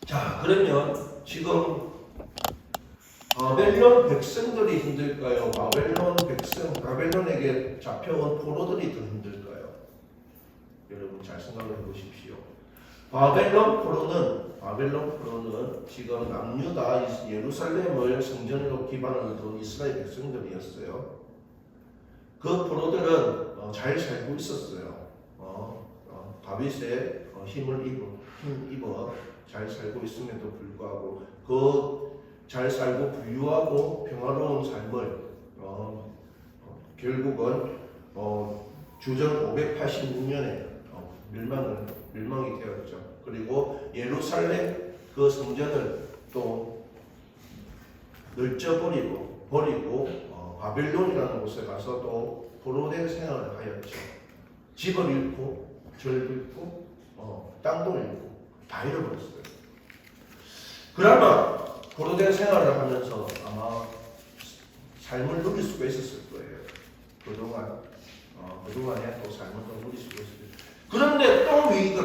자, 그러면 지금 바벨론 백성들이 힘들까요? 바벨론에게 잡혀온 포로들이 더 힘들까요? 여러분 잘 생각해 보십시오. 바벨론 포로는 지금 남유다 예루살렘을 성전으로 기반으로 둔 이스라엘 백성들이었어요. 그 포로들은 잘 살고 있었어요. 다윗의 힘을 입어 잘 살고 있음에도 불구하고 그 잘 살고 부유하고 평화로운 삶을 결국은 주전 586년에 멸망이 되었죠. 그리고 예루살렘 그 성전을 또 널쳐버리고 바벨론이라는 곳에 가서 또 포로된 생활을 하였죠. 집을 잃고 절을 잃고 땅도 잃고 다 잃어버렸어요. 그나마 포로된 생활을 하면서 아마 삶을 누릴 수가 있었을 거예요. 그동안에 또 삶을 또 누릴 수가 있었어요. 그런데 또 위기가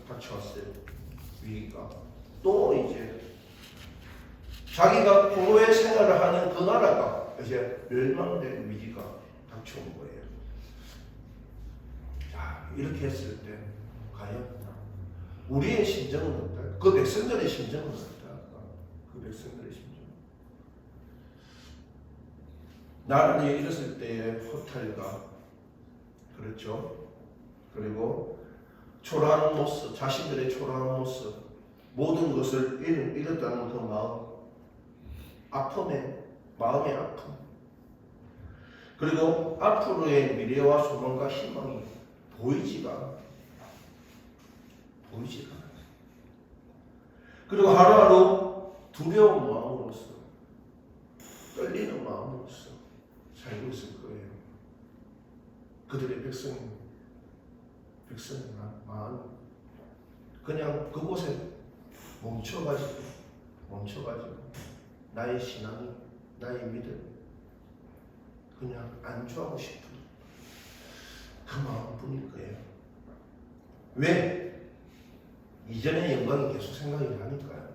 닥쳐왔어요. 위기가 또 이제 자기가 포로의 생활을 하는 그 나라가 이제 멸망될 위기가 닥쳐온 거예요. 자, 이렇게 했을 때 과연 우리의 심정은 어떨까? 그 백성들의 심정은 어떨까? 그 백성들의 심정. 나라를 잃었을 때의 허탈과 그렇죠. 그리고 초라한 모습, 자신들의 초라한 모습, 모든 것을 잃었다는 그 마음의 아픔. 그리고 앞으로의 미래와 소망과 희망이 보이지가 않아요. 그리고 하루하루 두려운 마음으로서, 떨리는 마음으로서 살고 있을 거예요. 그들의 백성의 마음 그냥 그곳에 멈춰가지고 나의 신앙이, 나의 믿음 그냥 안주하고 싶은 그 마음뿐일 거예요. 왜? 이전의 영광이 계속 생각이 나니까요.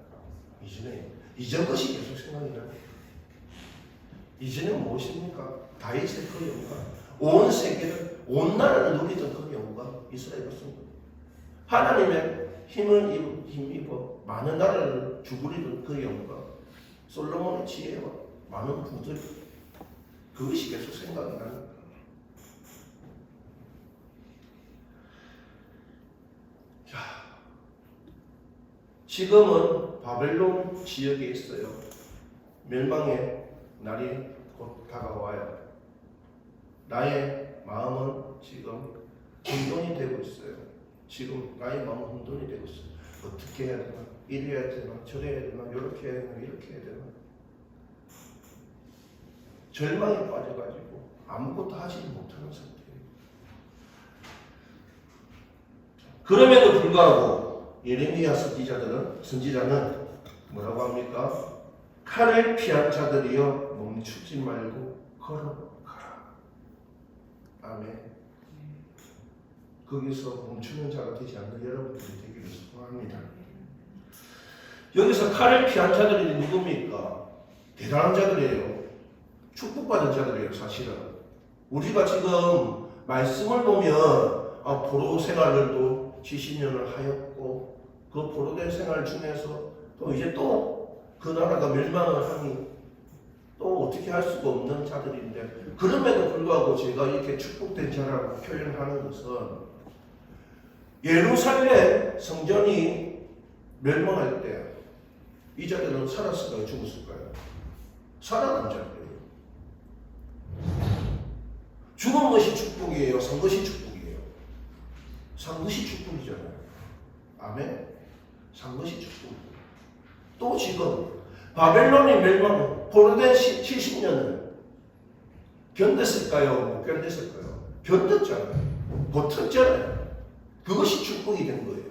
이전 것이 계속 생각이 나요. 이전에 무엇입니까? 다윗의 그 영광, 온 세계를, 온 나라를 누리던 그 영광, 이스라엘 백성들. 하나님의 힘입어 많은 나라를 주부리던 그 영광, 솔로몬의 지혜와 많은 부들, 그것이 계속 생각이 나는 거예요. 자, 지금은 바벨론 지역에 있어요. 멸망의 날이 곧 다가와요. 나의 마음은 지금 혼돈이 되고 있어요. 지금 나의 마음은 혼돈이 되고 있어요. 어떻게 해야 되나? 이리 해야 되나? 저리 해야 되나? 이렇게 해야 되나? 이렇게 해야 되나? 절망에 빠져가지고 아무것도 하지 못하는 상태예요. 그럼에도 불구하고 예레미야 선지자는 뭐라고 합니까? 칼을 피한 자들이여 멈추지 말고 걸어가라. 아멘. 거기서 멈추는 자가 되지 않는 여러분들이 되기를 소원합니다. 여기서 칼을 피한 자들이 누굽니까? 대단한 자들이에요. 축복받은 자들이에요. 사실은 우리가 지금 말씀을 보면 포로 생활을 또 70년을 하였고 그 포로된 생활 중에서 또 이제 또 그 나라가 멸망을 하니 또 어떻게 할 수가 없는 자들인데, 그럼에도 불구하고 제가 이렇게 축복된 자라고 표현하는 것은 예루살렘 성전이 멸망할 때 이 자들은 살았을까요? 죽었을까요? 살아난 자들이에요. 죽은 것이 축복이에요? 산 것이 축복이에요? 산 것이 축복이잖아요. 아멘? 산 것이 축복이에요. 또 지금 바벨론이 멸망, 포로된 70년을 견뎠을까요? 못 견뎠을까요? 견뎠잖아요. 버텼잖아요. 그것이 축복이 된 거예요.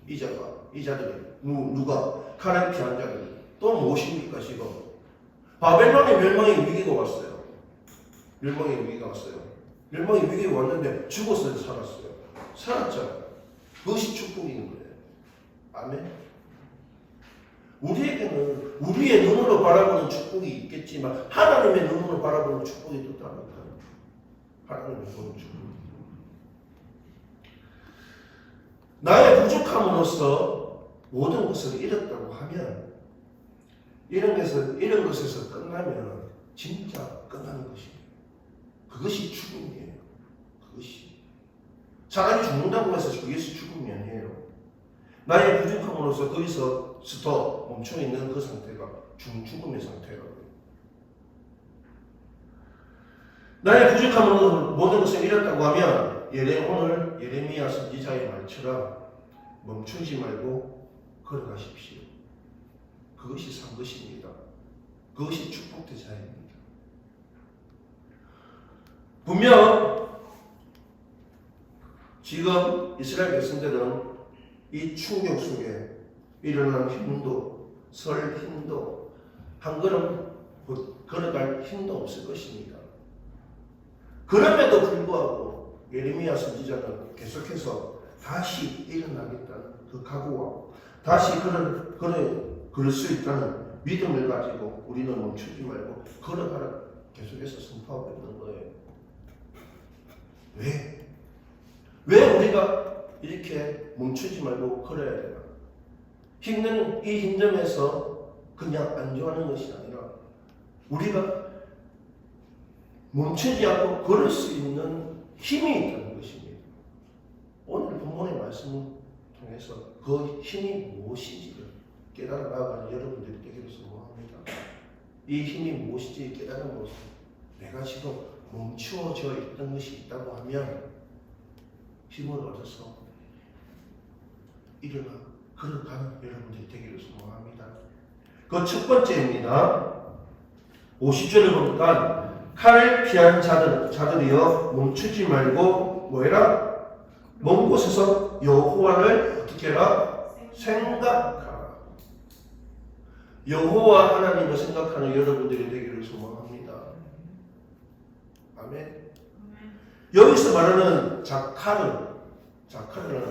이 자들이 누가? 칼을 피한 자들이. 또 무엇입니까 지금? 바벨론의 멸망의 위기가 왔어요. 멸망의 위기가 왔는데 죽었어요? 살았어요? 살았잖아요. 그것이 축복인 거예요. 아멘. 우리에게는 우리의 눈으로 바라보는 축복이 있겠지만 하나님의 눈으로 바라보는 축복이 또 다르다. 하나님의 보는 축복. 나의 부족함으로써 모든 것을 잃었다고 하면 이런 것에서 끝나면 진짜 끝나는 것이에요. 그것이 죽음이에요. 그것이. 사람이 죽는다고 해서 그것이 죽음이 아니에요. 나의 부족함으로써 거기서 스톱 멈춰있는 그 상태가 죽음의 상태라고요. 나의 부족함으로 모든 것을 잃었다고 하면 오늘 예레미야 선지자의 말처럼 멈추지 말고 걸어가십시오. 그것이 산 것입니다. 그것이 축복된 자입니다. 분명 지금 이스라엘 백성들은 이 충격 속에 일어나는 힘도, 설 힘도, 한 걸음 걸어갈 힘도 없을 것입니다. 그럼에도 불구하고 예레미야 선지자는 계속해서 다시 일어나겠다는 그 각오와 다시 걸을 수 있다는 믿음을 가지고 우리는 멈추지 말고 걸어가라 계속해서 선포하고 있는 거예요. 왜? 왜 우리가 이렇게 멈추지 말고 걸어야 되나? 힘든 이 힘듦에서 그냥 안주하는 것이 아니라 우리가 멈추지 않고 걸을 수 있는 힘이 있다는 것입니다. 오늘 본문의 말씀을 통해서 그 힘이 무엇인지를 깨달아 나가는 여러분들이 되기를 소원합니다. 이 힘이 무엇인지 깨달음으로써 내가 지금 멈추어져 있던 것이 있다고 하면 힘을 얻어서 일어나 걸어가는 여러분들이 되기를 소원합니다. 그 첫 번째입니다. 50절을 보니까 칼을 피한 자들이여 멈추지 말고 뭐해라? 먼 곳에서 여호와를 어떻게 해라? 생각하라. 여호와 하나님을 생각하는 여러분들이 되기를 소망합니다. 아멘. 여기서 말하는 자카르라는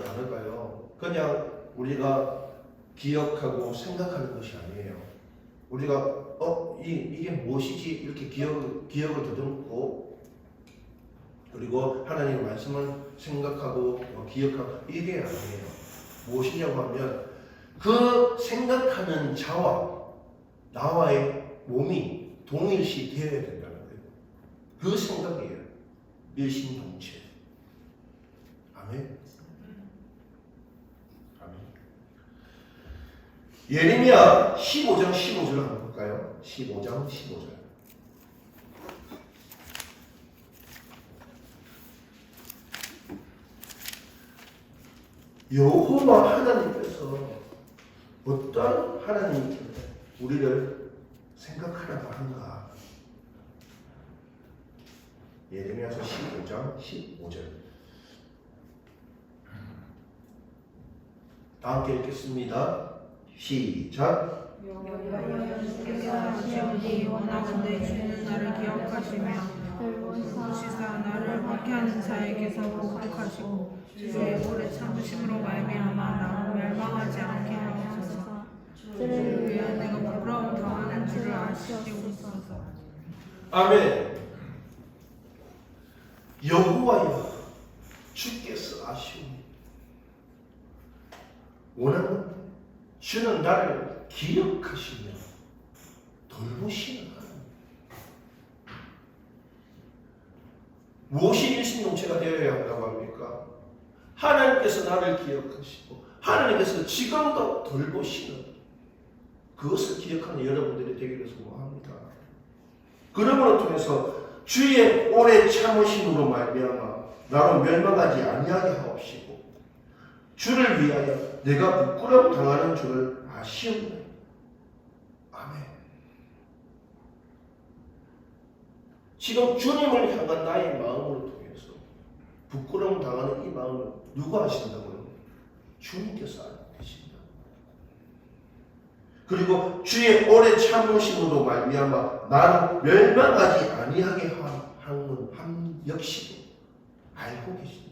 단어가요, 그냥 우리가 기억하고 생각하는 것이 아니에요. 우리가 이게 무엇이지 이렇게 기억을 더듬고 그리고 하나님의 말씀을 생각하고 기억하고 이게 아니에요. 무엇이냐고 하면 그 생각하는 자와 나와의 몸이 동일시 되어야 된다는 거예요. 그 생각이에요. 일심동체. 아멘. 아멘. 예레미야 15장 15절 한번 볼까요? 15장 15절. 여호와 하나님께서 어떤 하나님께 우리를 생각하라고 하는가? 예레미야서 15장 15절. 다 함께 읽겠습니다. 시작. 여호와께서 시온이 원하건대 주는 나를 기억하시며 보시사 나를 박해하는 자에게서 복복하시고 주의 오래 참으심으로 말미암아 나를 멸망하지 않게 하옵소서. 주를 위하여 내가 부끄러움 당하는 줄을 아시옵소서. 아멘. 여호와여, 주께서 아시오니 원하는 주는 나를 기억하시며 돌보시는 하나님. 무엇이 일심동체가 되어야 한다고 합니까? 하나님께서 나를 기억하시고 하나님께서 지금도 돌보시는 그것을 기억하는 여러분들이 되기를 소원합니다. 그러므로 통해서 주의 오래 참으심으로 말미암아 나로 멸망하지 아니하게 하옵시고 주를 위하여 내가 부끄러움 당하는 줄을 아시옵나이다. 아멘. 지금 주님을 향한 나의 마음을 통해서 부끄러움 당하는 이 마음을 누가 아신다고요? 주님께서 알고 계십니다. 그리고 주의 오래 참으심으로 말미암아 나를 멸망하지 아니하게 하는 한 역시도 알고 계십니다.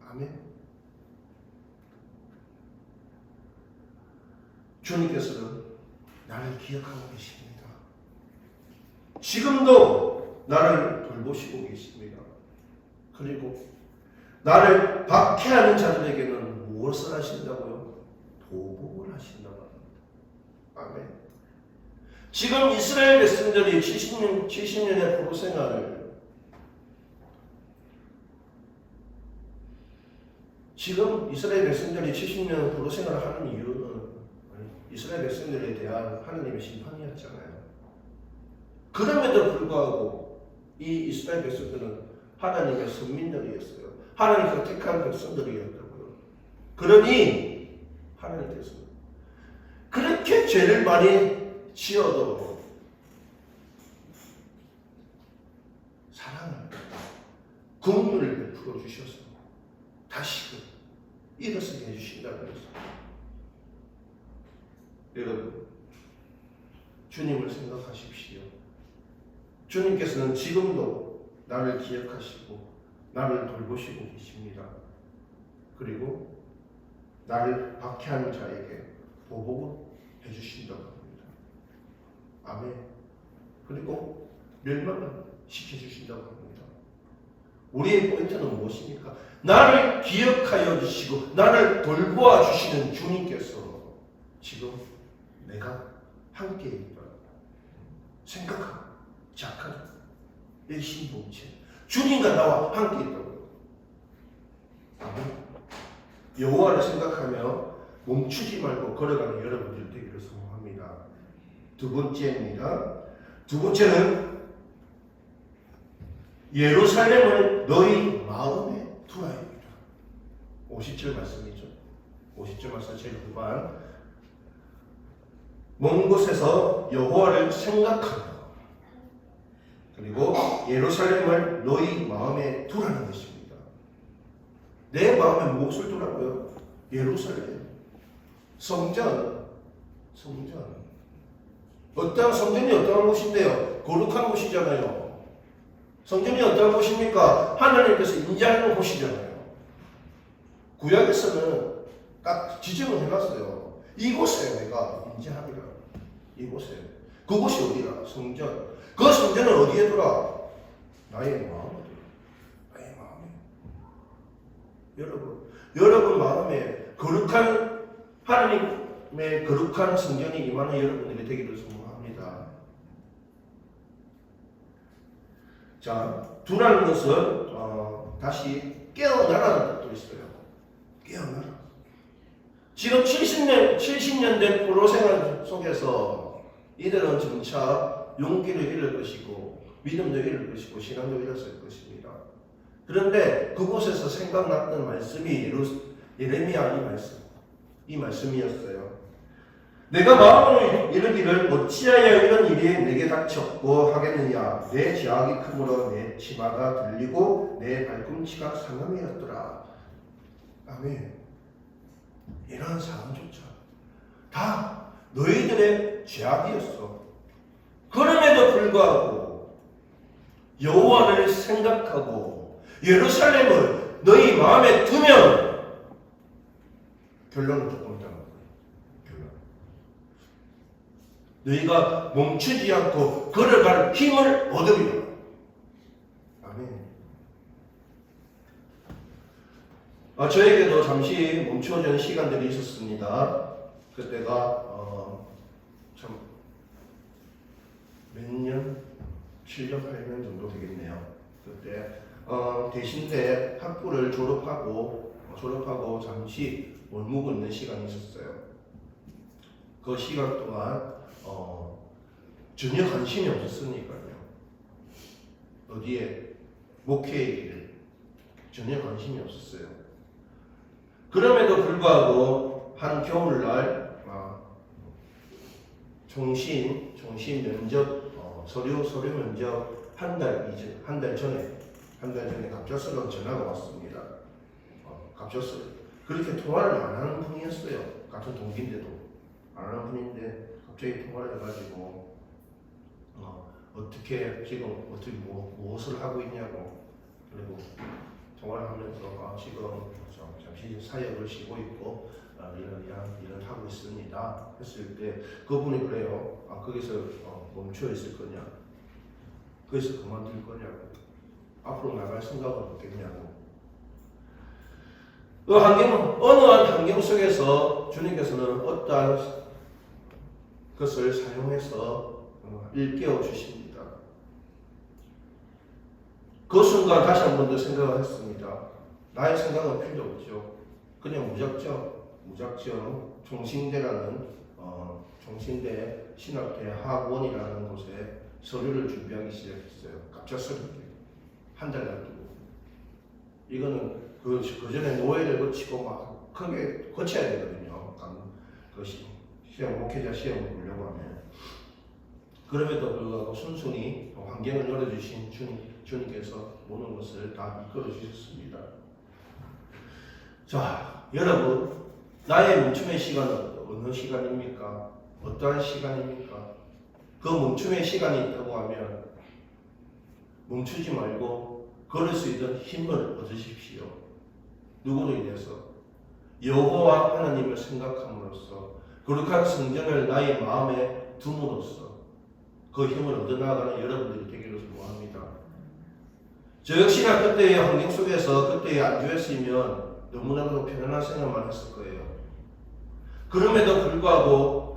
아멘. 주님께서는 나를 기억하고 계십니다. 지금도 나를 돌보시고 계십니다. 그리고 나를 박해하는 자들에게는 무엇을 하신다고요? 보복을 하신다고 합니다. 아멘. 지금 이스라엘 백성들이 70년의 포로 생활을 지금 이스라엘 백성들이 70년 포로 생활을 하는 이유는 이스라엘 백성들에 대한 하나님의 심판이었잖아요. 그럼에도 불구하고 이 이스라엘 백성들은 하나님의 선민들이었어요. 하나님께서 택한 백성들이었다고요. 그러니 하나님께서 그렇게 죄를 많이 지어도 사랑을 긍휼을 베풀어 주셔서 다시금 일어서게 해주신다는 것입니다. 여러분, 주님을 생각하십시오. 주님께서는 지금도 나를 기억하시고 나를 돌보시고 계십니다. 그리고 나를 박해하는 자에게 보복을 해주신다고 합니다. 아멘. 그리고 멸망을 시켜주신다고 합니다. 우리의 포인트는 무엇입니까? 나를 기억하여 주시고 나를 돌보아 주시는 주님께서 지금 내가 함께 있다 생각하고 착하고 내 신봉체 주님과 나와 함께 있다고. 아멘. 여호와를 생각하며 멈추지 말고 걸어가는 여러분들 되기를 소원합니다. 두 번째입니다. 두 번째는 예루살렘을 너희 마음에 두라입니다. 50절 말씀이죠. 50절 말씀 제일 후반. 먼 곳에서 여호와를 생각하며 그리고 예루살렘을 너희 마음에 두라는 것입니다. 내 마음에 무엇을 두라고요? 예루살렘, 성전. 어떠한 성전이 어떠한 곳인데요? 거룩한 곳이잖아요. 성전이 어떠한 곳입니까? 하나님께서 인자하는 곳이잖아요. 구약에서는 딱 지정을 해놨어요. 이곳에 내가 인자하리라. 이곳에. 그곳이 어디라? 성전. 그 성전은 어디에 두라? 나의 마음에 두라. 나의 마음에. 여러분 마음에 거룩한 하나님의 거룩한 성전이 임하는 여러분들이 되기를 소망합니다. 자, 두라는 것은 다시 깨어나라는 뜻도 있어요. 깨어나라. 지금 70년대 포로 생활 속에서 이들은 점차 용기를 잃을 것이고 믿음도 잃을 것이고 신앙도 잃었을 것입니다. 그런데 그곳에서 생각났던 말씀이 예레미야 이 말씀이었어요. 내가 마음을 이르기를 어찌하여 이런 일이 내게 닥쳤고 하겠느냐. 내 죄악이 크므로 내 치마가 들리고 내 발꿈치가 상함이었더라. 아멘. 이러한 사람조차 다 너희들의 죄악이었어. 그럼에도 불구하고 여호와를 생각하고 예루살렘을 너희 마음에 두면 결론은 조금 있다는 거예요. 결론. 너희가 멈추지 않고 걸어갈 힘을 얻으리라. 아멘. 저에게도 잠시 멈추어진 시간들이 있었습니다. 그때가 참 몇 년? 7년, 8년 정도 되겠네요. 그때 대신대 학부를 졸업하고 잠시 월묵 있는 시간이 있었어요. 그 시간 동안 전혀 관심이 없었으니까요. 어디에 목회의 길 전혀 관심이 없었어요. 그럼에도 불구하고 한 겨울날 종신 면접 서류 면접 한 달 전에 갑작스러운 전화가 왔습니다. 갑작스러 그렇게 통화를 안 하는 분이었어요. 같은 동기인데도 안 하는 분인데 갑자기 통화를 해가지고 어떻게 무엇을 하고 있냐고. 그리고 통화를 하면서 지금 잠시 사역을 쉬고 있고 이런 일을 하고 있습니다. 했을 때 그분이 그래요. 거기서 멈춰 있을 거냐? 거기서 그만둘 거냐고? 앞으로 나갈 생각은 없겠냐고? 그 어느 한 환경 속에서 주님께서는 어떠한 것을 사용해서 일깨워 주십니다. 그 순간 다시 한 번 더 생각을 했습니다. 나의 생각은 필요 없죠. 그냥 무작정 총신대라는 총신대 신학대 학원이라는 곳에 서류를 준비하기 시작했어요. 갑작스럽게 한 달 놔두고. 이거는 그 전에 노예를 거치고 막 크게 거쳐야 되거든요. 그 시험, 목회자 시험을 보려고 하면. 그럼에도 불구하고 순순히 환경을 열어주신 주님께서 모든 것을 다 이끌어 주셨습니다. 자, 여러분, 나의 멈춤의 시간은 어느 시간입니까? 어떠한 시간입니까? 그 멈춤의 시간이 있다고 하면 멈추지 말고 걸을 수 있는 힘을 얻으십시오. 누구로 인해서? 여호와 하나님을 생각함으로써 거룩한 성전을 나의 마음에 둠으로써 그 힘을 얻어나가는 여러분들이 되기를 소원합니다. 저 역시나 그때의 환경 속에서 그때의 안주했으면 너무나도 편안한 생각만 했을 거예요. 그럼에도 불구하고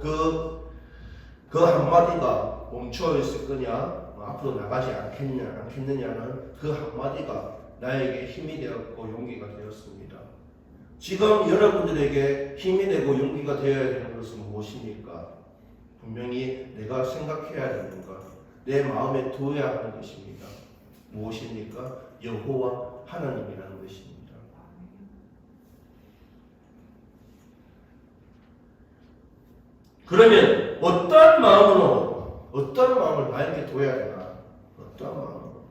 그 한마디가 멈춰 있을 거냐, 앞으로 나가지 않겠느냐는 그 한마디가 나에게 힘이 되었고 용기가 되었습니다. 지금 여러분들에게 힘이 되고 용기가 되어야 되는 것은 무엇입니까? 분명히 내가 생각해야 되는 것, 내 마음에 두어야 하는 것입니다. 무엇입니까? 여호와 하나님이라는 것입니다. 그러면 어떠한 마음을 나에게 둬야 되나? 어떠한 마음으로?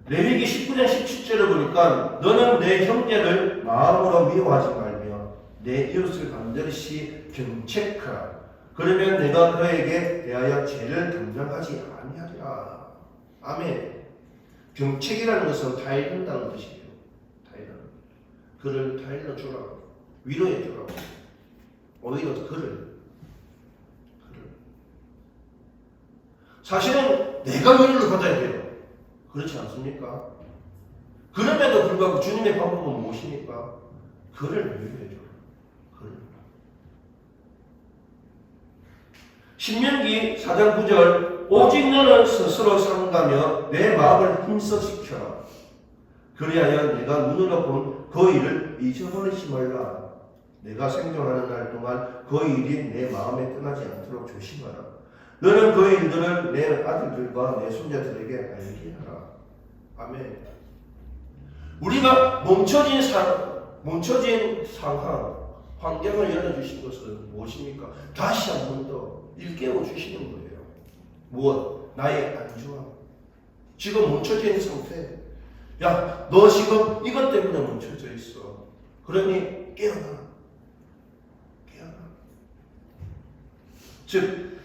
레위기 19장 17절을 보니까 너는 내 형제를 마음으로 미워하지 말며 내 이웃을 반드시 경책하라. 그러면 내가 그에게 대하여 죄를 담당하지 아니하리라. 아멘. 경책이라는 것은 타이른다는 뜻이에요. 그를 타일러 주라고, 위로해 주라고. 오히려 그를. 사실은 내가 위로를 받아야 돼요. 그렇지 않습니까? 그럼에도 불구하고 주님의 방법은 무엇입니까? 그를 위로해 주라. 그를. 신명기 4장 9절 오직 너는 스스로 삼가며 내 마음을 힘써 지켜라. 그리하여 내가 눈으로 본 그 일을 잊어버리지 말라. 내가 생존하는 날 동안 그 일이 내 마음에 떠나지 않도록 조심하라. 너는 그 일들을 내 아들들과 내 손자들에게 알게 하라. 아멘. 우리가 멈춰진 상황, 환경을 열어주신 것은 무엇입니까? 다시 한 번 더 일깨워 주시는 거예요. 무엇? 나의 안주함. 지금 멈춰진 상태. 야, 너 지금 이것 때문에 멈춰져 있어. 그러니 깨어나. 즉,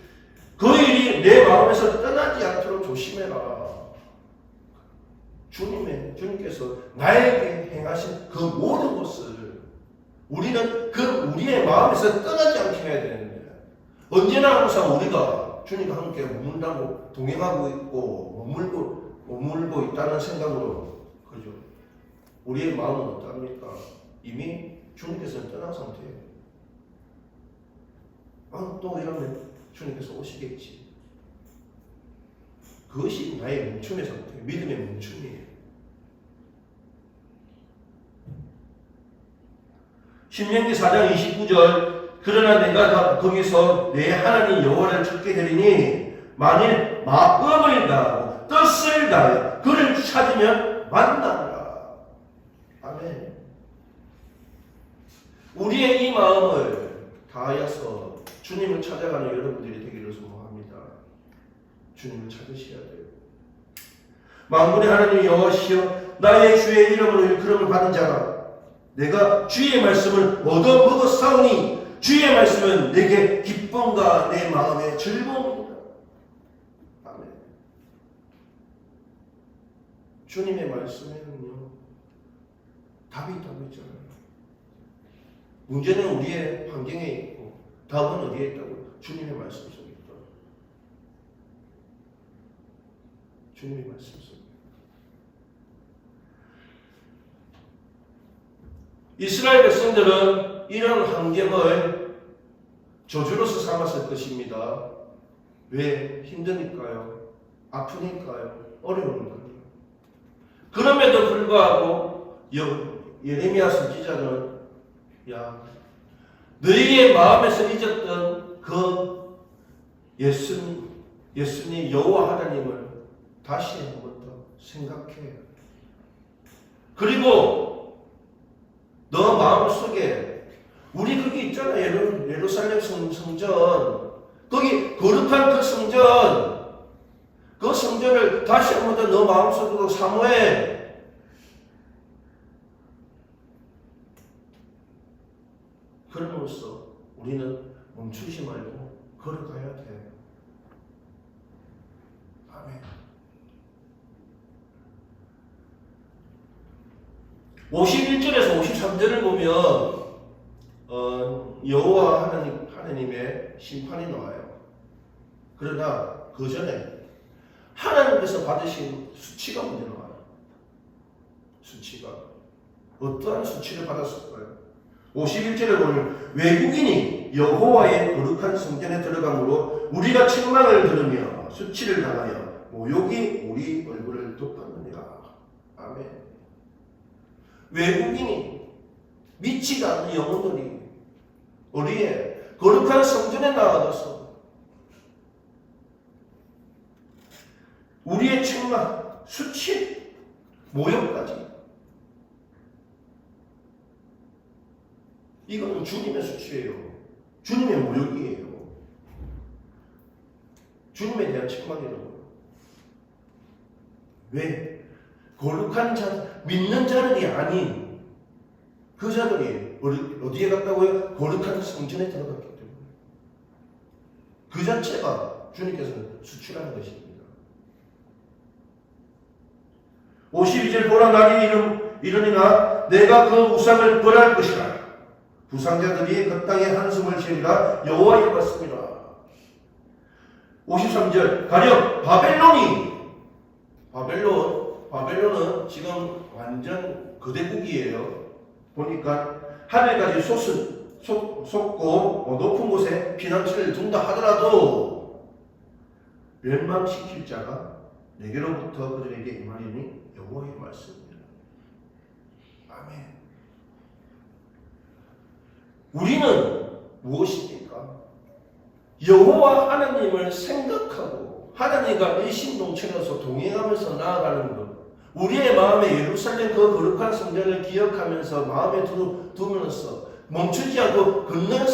그 일이 내 마음에서 떠나지 않도록 조심해라. 주님께서 나에게 행하신 그 모든 것을 우리는 우리의 마음에서 떠나지 않게 해야 되는데, 언제나 항상 우리가 주님과 함께 머문다고 동행하고 있고 머물고 있다는 생각으로, 그죠? 우리의 마음은 어떠합니까? 이미 주님께서는 떠난 상태예요. 또 이러면 주님께서 오시겠지. 그것이 나의 멈춤의 상태, 믿음의 멈춤이에요. 신명기 4장 29절 그러나 내가 거기서 내 하나님 여호와를 찾게 되리니 만일 마음을 다하고 뜻을 다하여 그를 찾으면 만나리라. 아멘. 우리의 이 마음을 다하여서 주님을 찾아가는 여러분들이 되기를 소망합니다. 주님을 찾으셔야 돼요. 만군의 하나님 여호와시여 나의 주의 이름으로 일컬음을 받은 자라 내가 주의 말씀을 얻어먹었사오니 주의 말씀은 내게 기쁨과 내 마음의 즐거움이다. 아멘. 주님의 말씀에는요 답이 있다고 했잖아요. 문제는 우리의 환경에 있고 답은 어디에 있다고? 주님의 말씀 속에 있다. 주님의 말씀 속에. 이스라엘 백성들은 이런 환경을 저주로서 삼았을 것입니다. 왜? 힘드니까요. 아프니까요. 어려우니까요. 그럼에도 불구하고 예레미야 선지자는 야, 너희의 마음에서 잊었던 그 예수님 여호와 하나님을 다시 한 번 더 생각해. 그리고 너 마음속에 우리 거기 있잖아요. 예루살렘 성전. 거기 거룩한 그 성전. 그 성전을 다시 한 번 더 너 마음속으로 사모해. 그럼으로써 우리는 멈추지 말고 걸어가야 돼. 아멘. 51절에서 53절을 보면 여호와 하나님의 심판이 나와요. 그러나 그 전에 하나님께서 받으신 수치가 먼저 나와요. 수치가 어떠한 수치를 받았을까요? 51절에 보면 외국인이 여호와의 거룩한 성전에 들어가므로 우리가 책망을 들으며 수치를 당하여 모욕이 우리 얼굴을 덮었느니라. 아멘. 외국인이 믿지 않는 영혼들이 우리의 거룩한 성전에 나아가서 우리의 책망, 수치, 모욕까지 이거는 주님의 수치예요. 주님의 모욕이에요. 주님에 대한 책망이라고요. 왜? 거룩한 자, 믿는 자들이 아닌 그 자들이 어디에 갔다고요? 거룩한 성전에 들어갔기 때문에 그 자체가 주님께서는 수치라는 것입니다. 52절 보라 날이 이르니나 내가 그 우상을 벌할 것이라. 부상자들이 그 땅에 한숨을 쉬리라. 여호와의 말씀이라. 53절 가령 바벨론은 지금 완전 거대국이에요. 보니까 하늘까지 솟고 높은 곳에 피난처를 둔다 하더라도 멸망시킬 자가 내게로부터 그들에게 임하리니 여호와의 말씀입니다. 아멘. 우리는 무엇입니까? 여호와 하나님을 생각하고 하나님과 일심동체로서 동행하면서 나아가는 것. 우리의 마음에 예루살렘 그 거룩한 성전을 기억하면서 마음에 두면서 멈추지 않고 걷는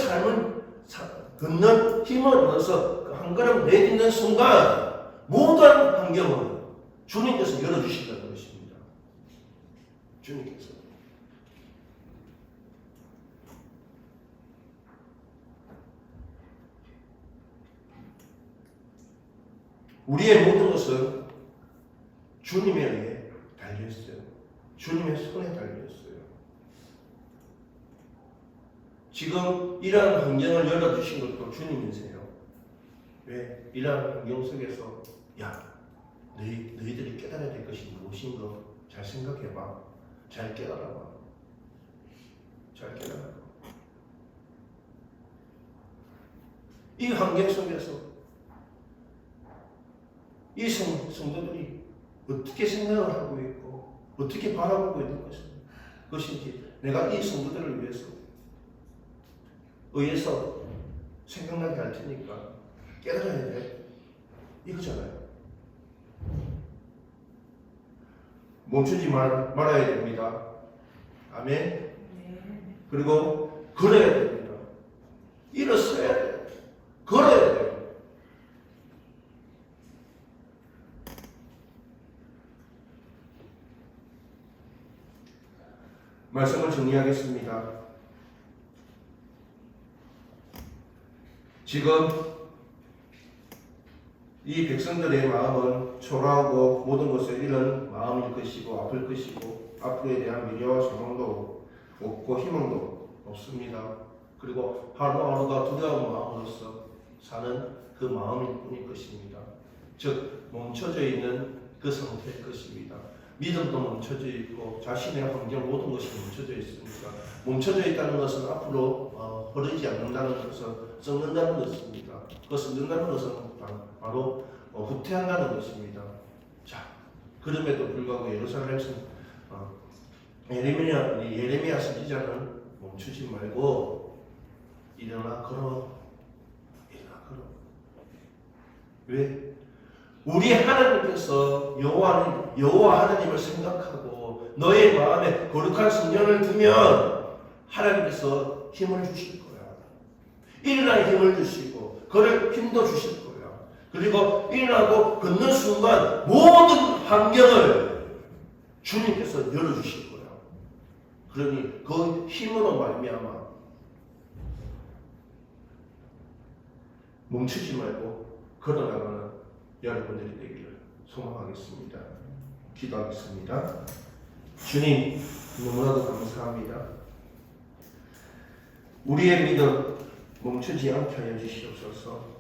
힘을 얻어서 한 걸음 내딛는 순간 모든 환경을 주님께서 열어주신다는 것입니다. 주님께서. 우리의 모든 것은 주님에 의해 달려있어요. 주님의 손에 달려있어요. 지금 이러한 환경을 열어주신 것도 주님이세요. 왜? 이러한 환경 속에서 너희들이 깨달아야 될 것이 무엇인 거 잘 생각해봐. 잘 깨달아봐. 잘 깨달아봐. 이 환경 속에서 이 성도들이 어떻게 생각을 하고 있고 어떻게 바라보고 있는 것인지 내가 이 성도들을 의해서 생각나게 할 테니까 깨달아야 돼. 이거잖아요. 멈추지 말아야 됩니다. 아멘. 그리고 걸어야 됩니다. 일어서야 돼요. 걸어야 돼요. 말씀을 정리하겠습니다. 지금 이 백성들의 마음은 초라하고 모든 것을 잃은 마음일 것이고 아플 것이고 앞으로에 대한 미래와 소망도 없고 희망도 없습니다. 그리고 하루하루가 두려운 마음으로서 사는 그 마음일 뿐일 것입니다. 즉 멈춰져 있는 그 상태일 것입니다. 믿음도 멈춰져 있고 자신의 환경 모든 것이 멈춰져 있으니까 멈춰져 있다는 것은 앞으로 흐르지 않는다는 것은 썩는다는 것입니다. 그 썩는다는 것은 바로 후퇴한다는 것입니다. 자, 그럼에도 불구하고 예루살렘에서 예레미야 선지자는 멈추지 말고 일어나 걸어. 왜? 우리 하나님께서 여호와 하나님을 생각하고 너의 마음에 거룩한 성령을 두면 하나님께서 힘을 주실 거야. 일어나 힘을 주시고 그를 힘도 주실 거야. 그리고 일어나고 걷는 순간 모든 환경을 주님께서 열어주실 거야. 그러니 그 힘으로 말미암아 멈추지 말고 걸어나가는 여러분들이 되기를 소망하겠습니다. 기도하겠습니다. 주님 너무나도 감사합니다. 우리의 믿음 멈추지 않게 하여 주시옵소서.